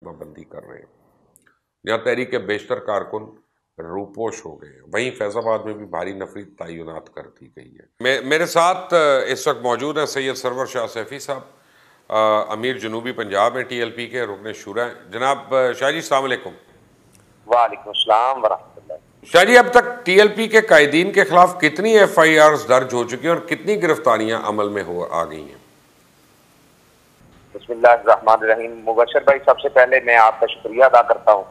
पाबंदी कर रहे हैं। यहाँ तहरीक के बेशतर कारकुन रूपोश हो गए हैं। वहीं फैजाबाद में भी भारी नफरी तैनात कर दी गई है। मेरे साथ इस वक्त मौजूद है सैयद सरवर शाह सैफी साहब, अमीर जनूबी पंजाब हैं, TLP के रुकन शुरा हैं। जनाब शाह जी अस्सलाम वालेकुम। वालेकुम अस्सलाम वरहमतुल्लाह। शाह जी, अब तक TLP के कायदीन के खिलाफ कितनी FIRs दर्ज हो चुकी हैं और कितनी गिरफ्तारियां अमल में आ गई हैं? बिस्मिल्लाहिर्रहमानिर्रहीम। मुबशर भाई, सबसे पहले मैं आपका शुक्रिया अदा करता हूँ।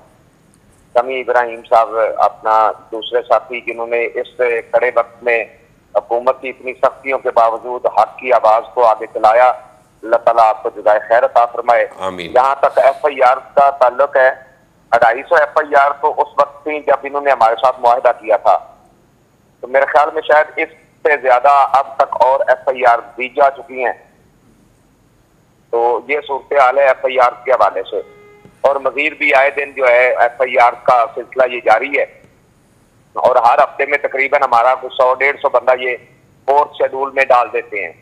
समी इब्राहिम साहब, अपना दूसरे साथी, जिन्होंने इस कड़े वक्त में हुकूमत की इतनी सख्तियों के बावजूद हक की आवाज को आगे चलाया। अल्लाह ताला आपको जज़ाए खैर अता फरमाए। जहाँ तक FIR का ताल्लुक है, 250 FIR तो उस वक्त थी जब इन्होंने हमारे साथ मुआहदा किया था। तो मेरे ख्याल में शायद इससे ज्यादा अब तक और FIR दी जा चुकी हैं। तो ये सूरत हाल है FIR के हवाले से। और मजीद भी आए दिन जो है FIR का सिलसिला ये जारी है और हर हफ्ते में तकरीबन हमारा कुछ 100-150 बंदा ये 4th शेड्यूल में डाल देते हैं।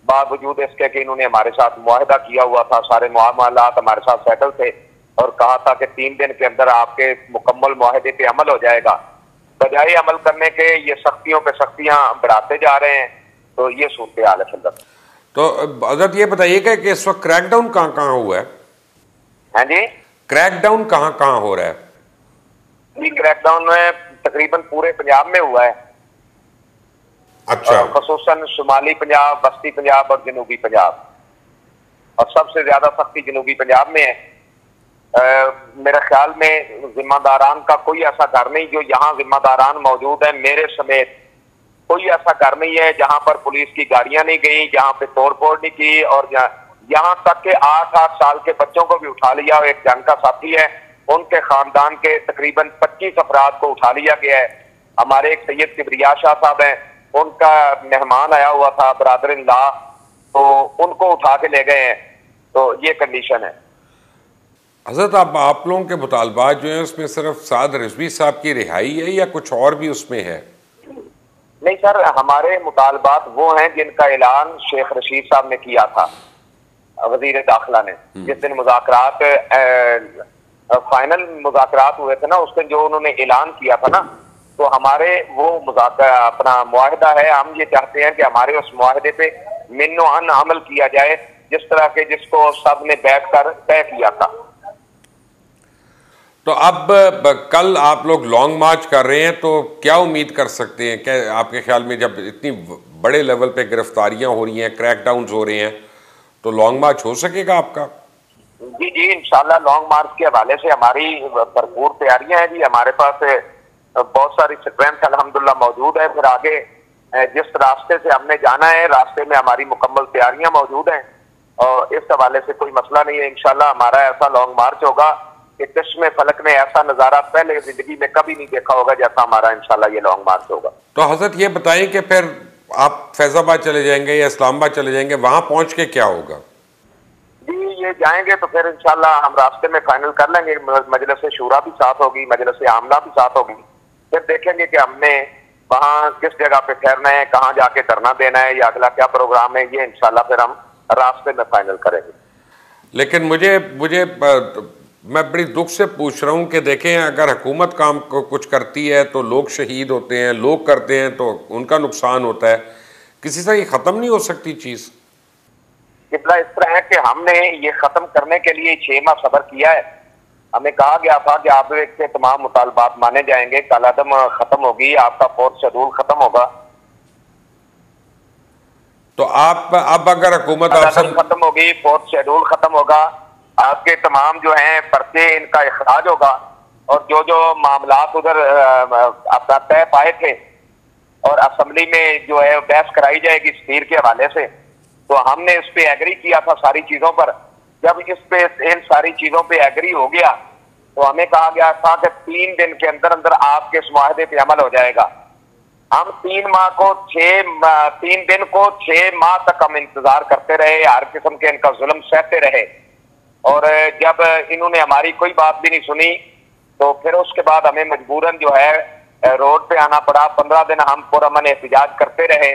बावजूद इसके कि इन्होंने हमारे साथ मुआहदा किया हुआ था, सारे मामलात हमारे साथ सेटल थे और कहा था कि 3 दिन के अंदर आपके मुकम्मल मुआहदे पे अमल हो जाएगा। बजाय अमल करने के ये सख्तियों पे सख्तियां बढ़ाते जा रहे हैं। तो ये सूरत हाल है। तो हज़रत ये बताइएगा कि इस वक्त क्रैकडाउन कहाँ कहाँ हुआ है? हाँ जी, क्रैकडाउन कहाँ कहाँ हो रहा है? जी, क्रैकडाउन तकरीबन पूरे पंजाब में हुआ है। अच्छा। खसूसन शुमाली पंजाब, बस्ती पंजाब और जनूबी पंजाब, और सबसे ज्यादा सख्ती जनूबी पंजाब में है। मेरे ख्याल में जिम्मेदारान का कोई ऐसा घर नहीं, जो यहाँ जिम्मेदारान मौजूद है मेरे समेत, कोई ऐसा घर नहीं है जहां पर पुलिस की गाड़ियां नहीं गई, जहां पे तोड़फोड़ नहीं की। और यहाँ तक के 8-8 साल के बच्चों को भी उठा लिया। एक जंग का साथी है, उनके खानदान के तकरीबन 25 अफराद को उठा लिया गया है। हमारे एक सैयद किबरिया शाह साहब हैं, उनका मेहमान आया हुआ था, ब्रादर इन लॉ, तो उनको उठा के ले गए हैं। तो ये कंडीशन है। हज़रत, आप लोगों के मुतालबात जो है उसमें सिर्फ साद रिजवी साहब की रिहाई है या कुछ और भी उसमें है? नहीं सर, हमारे मुतालबात वो हैं जिनका ऐलान शेख रशीद साहब ने किया था, वजीर दाखिला ने। जिस दिन मुज़ाकरात फाइनल मुज़ाकरात हुए थे ना, उस दिन जो उन्होंने ऐलान किया था ना, तो हमारे वो मुज़ाकरा अपना मुआहदा है। हम ये चाहते हैं कि हमारे उस मुआहदे पे मिन्नो अन अमल किया जाए, जिस तरह के जिसको सब ने बैठ कर तय किया था। तो अब कल आप लोग लॉन्ग मार्च कर रहे हैं, तो क्या उम्मीद कर सकते हैं? क्या आपके ख्याल में जब इतनी बड़े लेवल पे गिरफ्तारियां हो रही हैं, क्रैकडाउन हो रहे हैं, तो लॉन्ग मार्च हो सकेगा आपका? जी जी, इंशाल्लाह लॉन्ग मार्च के हवाले से हमारी भरपूर तैयारियां हैं जी। हमारे पास बहुत सारी स्ट्रेंथ अल्हम्दुलिल्लाह मौजूद है। फिर आगे जिस रास्ते से हमने जाना है, रास्ते में हमारी मुकम्मल तैयारियां मौजूद हैं और इस हवाले से कोई मसला नहीं है। इंशाल्लाह हमारा ऐसा लॉन्ग मार्च होगा कि चश्मे फलक ने ऐसा नजारा पहले जिंदगी में कभी नहीं देखा होगा जैसा हमारा इंशाल्लाह ये लॉन्ग मार्च होगा। तो हजरत ये बताएं कि फिर आप फैजाबाद चले जाएंगे या इस्लामाबाद चले जाएंगे, वहां पहुंच के क्या होगा? जी, ये जाएंगे तो फिर इंशाल्लाह हम रास्ते में फाइनल कर लेंगे। मजलिस शूरा भी साथ होगी, मजलिस आमला भी साथ होगी। फिर देखेंगे कि हमने वहाँ किस जगह पे ठहरना है, कहाँ जाके धरना देना है या अगला क्या प्रोग्राम है, ये इंशाल्लाह फिर हम रास्ते में फाइनल करेंगे। लेकिन मुझे मैं बड़ी दुख से पूछ रहा हूँ कि देखें, अगर हुकूमत काम को कुछ करती है तो लोग शहीद होते हैं, लोग करते हैं तो उनका नुकसान होता है। किसी से ये ख़त्म नहीं हो सकती चीज़? कितना इस तरह है कि हमने ये ख़त्म करने के लिए 6 माह सब्र किया है। हमें कहा गया था कि आप के तमाम मुतालबात माने जाएंगे, कालादम खत्म होगी, आपका 4th शेड्यूल खत्म होगा। तो आप अब अगर हुकूमत खत्म होगी, 4th शेड्यूल खत्म होगा, आपके तमाम जो हैं पर्चे इनका इखराज होगा और जो जो मामलात उधर अपना तय पाए थे और असेंबली में जो है बहस कराई जाएगी स्पीकर के हवाले से, तो हमने इस पे एग्री किया था सारी चीजों पर। जब इस पे इन सारी चीजों पे एग्री हो गया तो हमें कहा गया था कि 3 दिन के अंदर अंदर आपके इस मुआहदे पे अमल हो जाएगा। हम 3 दिन को 6 माह तक हम इंतजार करते रहे, हर किस्म के इनका जुल्म सहते रहे और जब इन्होंने हमारी कोई बात भी नहीं सुनी तो फिर उसके बाद हमें मजबूरन जो है रोड पे आना पड़ा। 15 दिन हम पुरअमन एहतजाज करते रहे,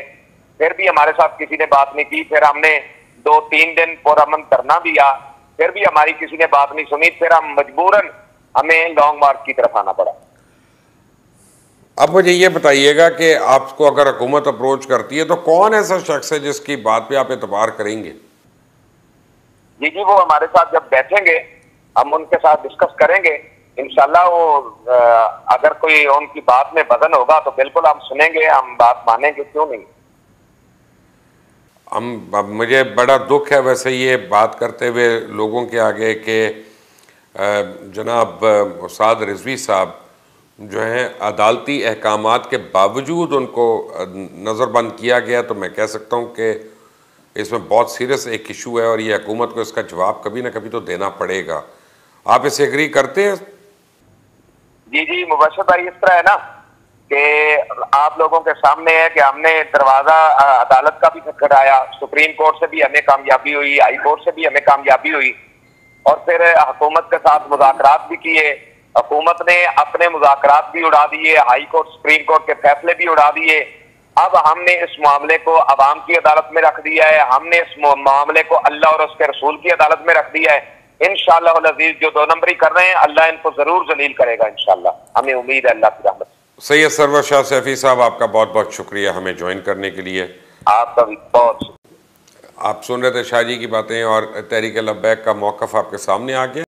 फिर भी हमारे साथ किसी ने बात नहीं की। फिर हमने 2-3 दिन पुरअमन धरना दिया फिर भी हमारी किसी ने बात नहीं सुनी, फिर हम मजबूरन हमें लॉन्ग मार्च की तरफ आना पड़ा। अब मुझे ये बताइएगा कि आपको अगर हुकूमत अप्रोच करती है तो कौन ऐसा शख्स है जिसकी बात पे आप एतबार करेंगे? जी जी, वो हमारे साथ जब बैठेंगे हम उनके साथ डिस्कस करेंगे, इंशाल्लाह वो अगर कोई उनकी बात में वजन होगा तो बिल्कुल हम सुनेंगे, हम बात मानेंगे, क्यों नहीं। मुझे बड़ा दुख है वैसे ये बात करते हुए लोगों के आगे कि जनाब उस्ताद रिजवी साहब जो हैं अदालती अहकामात के बावजूद उनको नज़रबंद किया गया, तो मैं कह सकता हूँ कि इसमें बहुत सीरियस एक इशू है और ये हुकूमत को इसका जवाब कभी ना कभी तो देना पड़ेगा। आप इसे एग्री करते हैं? जी जी मुबशर भाई, इस तरह है ना कि आप लोगों के सामने है कि हमने दरवाजा अदालत का भी खटखटाया, सुप्रीम कोर्ट से भी हमें कामयाबी हुई, हाई कोर्ट से भी हमें कामयाबी हुई, और फिर हुकूमत के साथ मुज़ाकरात भी किए। हुकूमत ने अपने मुज़ाकरात भी उड़ा दिए, हाई कोर्ट सुप्रीम कोर्ट के फैसले भी उड़ा दिए। अब हमने इस मामले को अवाम की अदालत में रख दिया है, हमने इस मामले को अल्लाह और उसके रसूल की अदालत में रख दिया है। इंशाअल्लाह अज़ीज़ जो 2 नंबरी कर रहे हैं, अल्लाह इनको जरूर जलील करेगा इंशाअल्लाह, हमें उम्मीद है अल्लाह की रहमत। सैयद सरवर शाह सैफी साहब, आपका बहुत बहुत शुक्रिया हमें ज्वाइन करने के लिए। आपका भी बहुत। आप सुन रहे थे शाह जी की बातें और तहरीक लब्बैक का मौक़िफ़ आपके सामने आ गया।